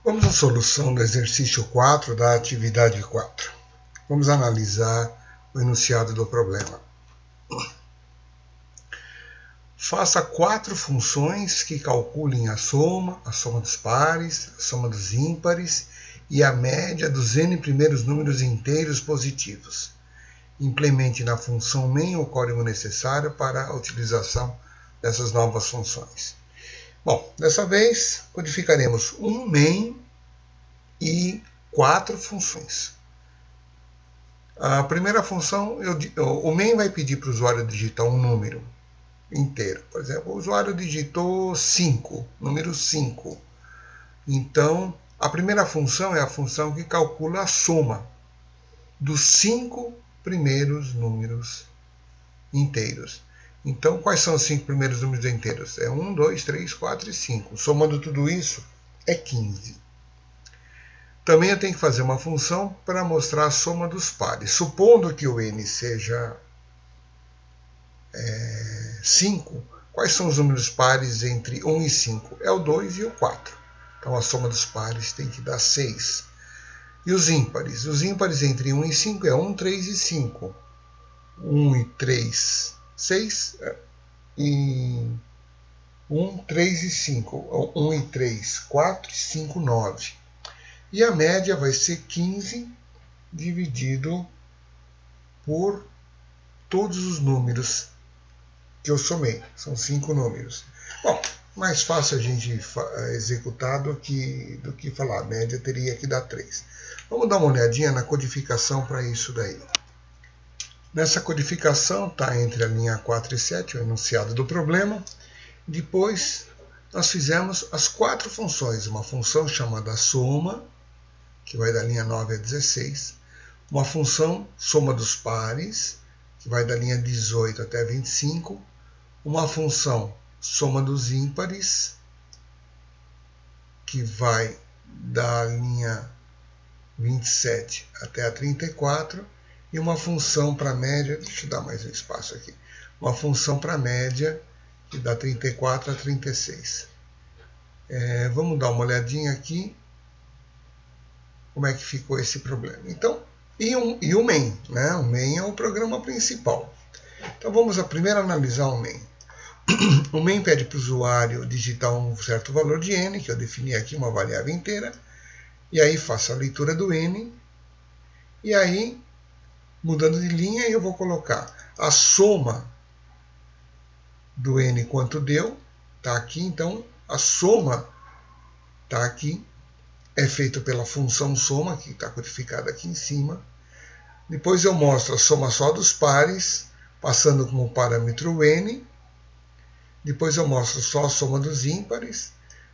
Vamos à solução do exercício 4 da atividade 4. Vamos analisar o enunciado do problema. Faça 4 funções que calculem a soma dos pares, a soma dos ímpares e a média dos n primeiros números inteiros positivos. Implemente na função main o código necessário para a utilização dessas novas funções. Bom, dessa vez codificaremos um main e 4 funções. A primeira função, o main vai pedir para o usuário digitar um número inteiro. Por exemplo, o usuário digitou 5, número 5. Então, a primeira função é a função que calcula a soma dos 5 primeiros números inteiros. Então, quais são os 5 primeiros números inteiros? É 1, 2, 3, 4 e 5. Somando tudo isso, é 15. Também eu tenho que fazer uma função para mostrar a soma dos pares. Supondo que o n seja 5, quais são os números pares entre 1 e 5? É o 2 e o 4. Então a soma dos pares tem que dar 6. E os ímpares? Os ímpares entre 1 e 5 é 1, 3 e 5. 1 e 3, 6. E 1, 3 e 5. 1 e 3, 4 e 5, 9. E a média vai ser 15 dividido por todos os números que eu somei. São 5 números. Bom, mais fácil a gente executar do que falar. A média teria que dar 3. Vamos dar uma olhadinha na codificação para isso daí. Nessa codificação está entre a linha 4 e 7, o enunciado do problema. Depois nós fizemos as 4 funções. Uma função chamada soma, que vai da linha 9 a 16. Uma função soma dos pares, que vai da linha 18 até 25. Uma função soma dos ímpares, que vai da linha 27 até a 34. E uma função para média, deixa eu dar mais um espaço aqui. Uma função para média, que dá 34 a 36. Vamos dar uma olhadinha aqui. Como é que ficou esse problema. Então, e o main, né? O main é o programa principal. Então vamos primeiro analisar o main. O main pede para o usuário digitar um certo valor de n, que eu defini aqui, uma variável inteira, e aí faço a leitura do n, e aí, mudando de linha, eu vou colocar a soma do n quanto deu, está aqui, então a soma está aqui, é feito pela função soma, que está codificada aqui em cima. Depois eu mostro a soma só dos pares, passando como parâmetro o n. Depois eu mostro só a soma dos ímpares,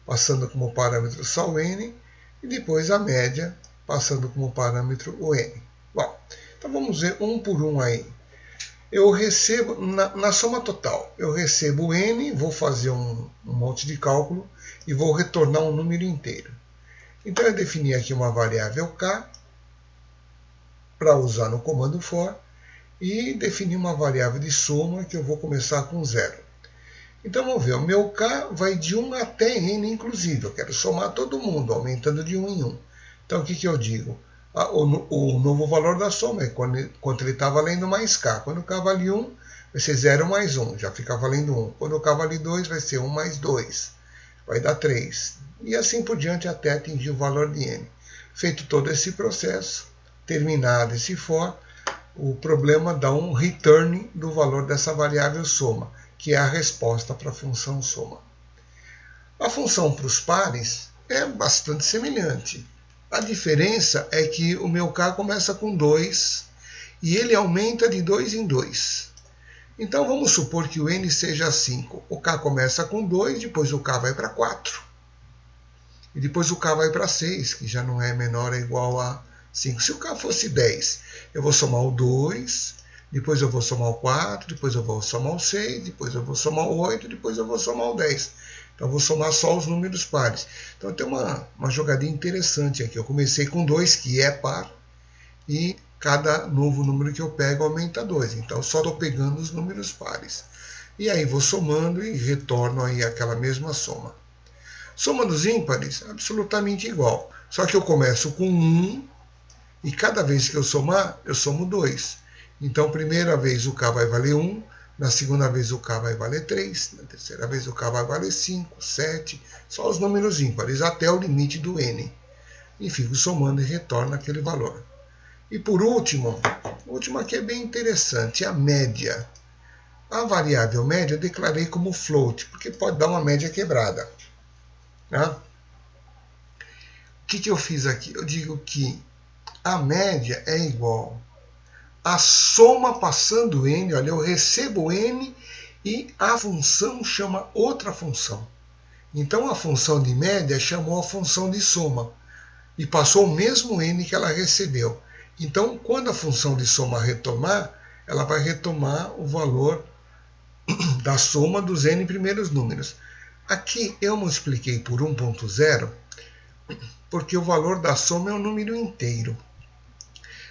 passando como parâmetro só o n. E depois a média, passando como parâmetro o n. Bom, então vamos ver um por um aí. Eu recebo, na soma total, eu recebo o n, vou fazer um monte de cálculo e vou retornar um número inteiro. Então eu defini aqui uma variável k para usar no comando for e defini uma variável de soma que eu vou começar com 0. Então vamos ver, o meu k vai de 1 até n inclusive, eu quero somar todo mundo, aumentando de 1 em 1. Então o que eu digo? O novo valor da soma é quando ele está valendo mais k. Quando k vale 1, vai ser 0 mais 1, já fica valendo 1. Quando k vale 2, vai ser 1 mais 2, vai dar 3. E assim por diante até atingir o valor de n. Feito todo esse processo, terminado esse for, o problema dá um return do valor dessa variável soma, que é a resposta para a função soma. A função para os pares é bastante semelhante. A diferença é que o meu k começa com 2 e ele aumenta de 2 em 2. Então vamos supor que o n seja 5. O k começa com 2, depois o k vai para 4. E depois o k vai para 6, que já não é menor ou igual a 5. Se o k fosse 10, eu vou somar o 2, depois eu vou somar o 4, depois eu vou somar o 6, depois eu vou somar o 8, depois eu vou somar o 10. Então eu vou somar só os números pares. Então tem uma jogadinha interessante aqui. Eu comecei com 2, que é par, e cada novo número que eu pego aumenta 2. Então eu só estou pegando os números pares. E aí vou somando e retorno aí aquela mesma soma. Soma dos ímpares, absolutamente igual. Só que eu começo com 1 e cada vez que eu somar, eu somo 2. Então, primeira vez o K vai valer 1, na segunda vez o K vai valer 3, na terceira vez o K vai valer 5, 7, só os números ímpares, até o limite do N. E fico somando e retorno aquele valor. E por último, o último aqui é bem interessante, a média. A variável média eu declarei como float, porque pode dar uma média quebrada. Tá? O que eu fiz aqui? Eu digo que a média é igual a soma passando N, olha, eu recebo N e a função chama outra função. Então a função de média chamou a função de soma e passou o mesmo N que ela recebeu. Então quando a função de soma retomar, ela vai retomar o valor da soma dos N primeiros números. Aqui eu multipliquei por 1.0 porque o valor da soma é um número inteiro.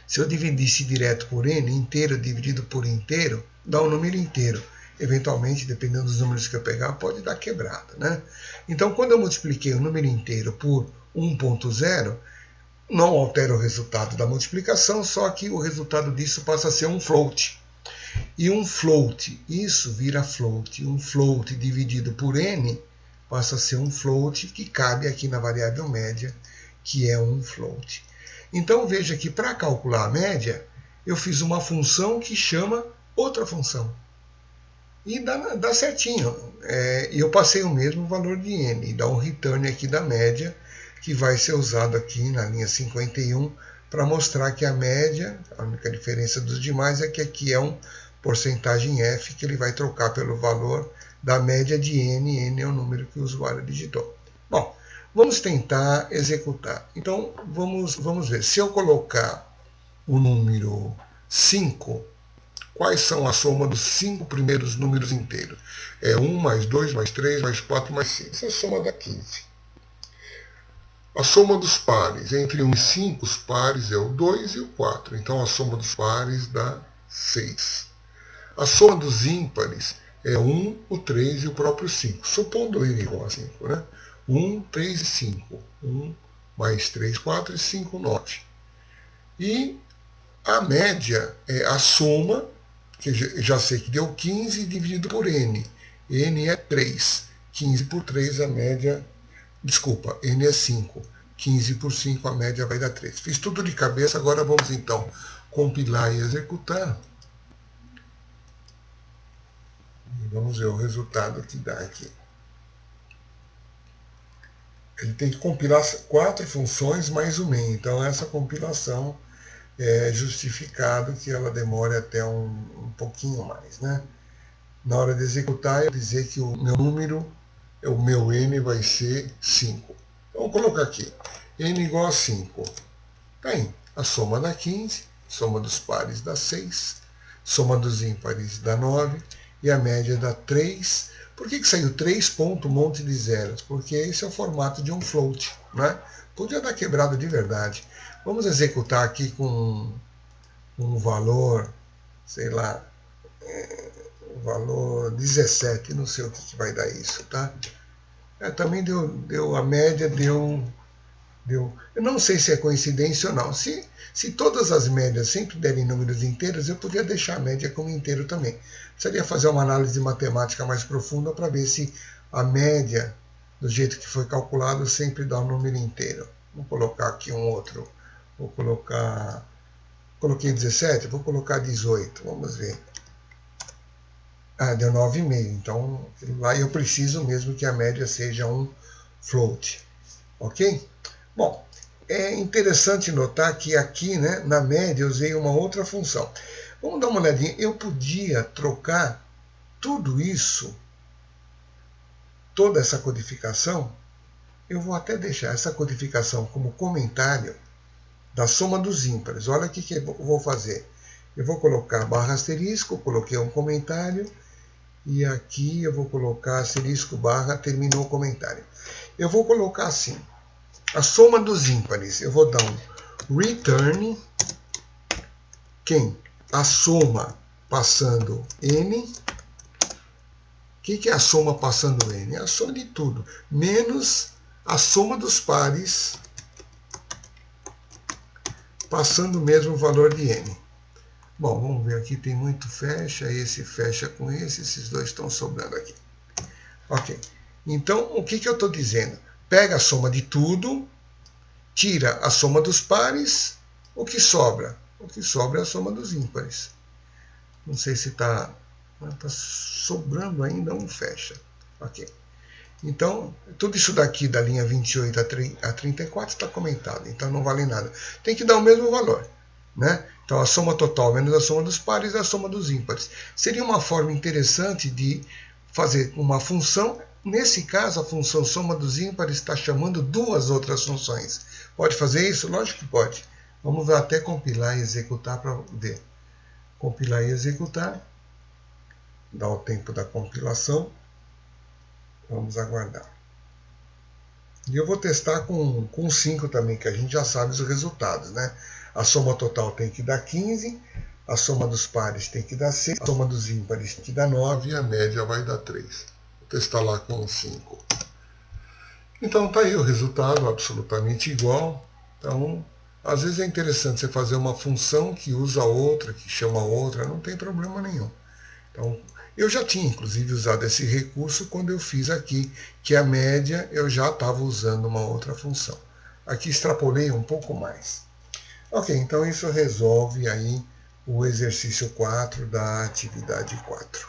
Se eu dividisse direto por n, inteiro dividido por inteiro, dá um número inteiro. Eventualmente, dependendo dos números que eu pegar, pode dar quebrada, né? Então, quando eu multipliquei o número inteiro por 1.0, não altera o resultado da multiplicação, só que o resultado disso passa a ser um float. E um float, isso vira float. Um float dividido por n passa a ser um float que cabe aqui na variável média, que é um float. Então veja que para calcular a média, eu fiz uma função que chama outra função. E dá certinho. E eu passei o mesmo valor de n. E dá um return aqui da média, que vai ser usado aqui na linha 51 para mostrar que a média, a única diferença dos demais é que aqui é um porcentagem f que ele vai trocar pelo valor da média de n. N é o número que o usuário digitou. Bom, vamos tentar executar. Então, vamos ver. Se eu colocar o número 5, quais são a soma dos 5 primeiros números inteiros? É 1 mais 2 mais 3 mais 4 mais 5. Essa é a soma dá 15. A soma dos pares. Entre 1 e 5, os pares é o 2 e o 4. Então, a soma dos pares dá 6. A soma dos ímpares é 1, o 3 e o próprio 5. Supondo ele igual a 5, né? 1, 3 e 5. 1 mais 3, 4 e 5, 9. E a média é a soma, que já sei que deu 15, dividido por n. N é 3. 15 por 3, a média... Desculpa, n é 5. 15 por 5, a média vai dar 3. Fiz tudo de cabeça, agora vamos então compilar e executar. E vamos ver o resultado que dá aqui. Ele tem que compilar 4 funções mais o main. Então essa compilação é justificado que ela demore até um pouquinho mais, né? Na hora de executar, eu dizer que o meu número, o meu n vai ser 5. Vamos colocar aqui, n igual a 5. Tá aí, a soma dá 15, soma dos pares dá 6, soma dos ímpares dá 9 e a média dá 3. Por que saiu 3 ponto, um monte de zeros? Porque esse é o formato de um float, né? Podia dar quebrado de verdade. Vamos executar aqui com um valor, sei lá, valor 17, não sei o que vai dar isso, tá? Também deu a média, deu. Eu não sei se é coincidência ou não. Se todas as médias sempre derem números inteiros, eu podia deixar a média como inteiro também. Precisaria fazer uma análise matemática mais profunda para ver se a média, do jeito que foi calculado, sempre dá um número inteiro. Vou colocar aqui um outro. Vou colocar... Coloquei 17, vou colocar 18, vamos ver. Ah, deu 9,5. Então, lá eu preciso mesmo que a média seja um float. Ok? Bom, é interessante notar que aqui, né, na média, eu usei uma outra função. Vamos dar uma olhadinha. Eu podia trocar tudo isso, toda essa codificação. Eu vou até deixar essa codificação como comentário da soma dos ímpares. Olha o que eu vou fazer. Eu vou colocar barra asterisco, coloquei um comentário, e aqui eu vou colocar asterisco barra, terminou o comentário. Eu vou colocar assim, a soma dos ímpares. Eu vou dar um return, quem? A soma passando n. O que é a soma passando n? É a soma de tudo, menos a soma dos pares passando o mesmo valor de n. Bom, vamos ver aqui, tem muito fecha, esse fecha com esse, esses dois estão sobrando aqui. Ok, então o que eu estou dizendo? Pega a soma de tudo, tira a soma dos pares, o que sobra? O que sobra é a soma dos ímpares. Não sei se está sobrando ainda um fecha. Ok. Então, tudo isso daqui da linha 28 a 34 está comentado, então não vale nada. Tem que dar o mesmo valor, né? Então, a soma total menos a soma dos pares é a soma dos ímpares. Seria uma forma interessante de fazer uma função. Nesse caso, a função soma dos ímpares está chamando duas outras funções. Pode fazer isso? Lógico que pode. Vamos até compilar e executar para ver. Compilar e executar. Dá o tempo da compilação. Vamos aguardar. E eu vou testar com 5 também, que a gente já sabe os resultados, né? A soma total tem que dar 15, a soma dos pares tem que dar 6, a soma dos ímpares tem que dar 9 e a média vai dar 3. Vou testar lá com 5. Então tá aí o resultado, absolutamente igual. Então, às vezes é interessante você fazer uma função que usa outra, que chama outra, não tem problema nenhum. Então, eu já tinha, inclusive, usado esse recurso quando eu fiz aqui, que a média eu já estava usando uma outra função. Aqui extrapolei um pouco mais. Ok, então isso resolve aí o exercício 4 da atividade 4.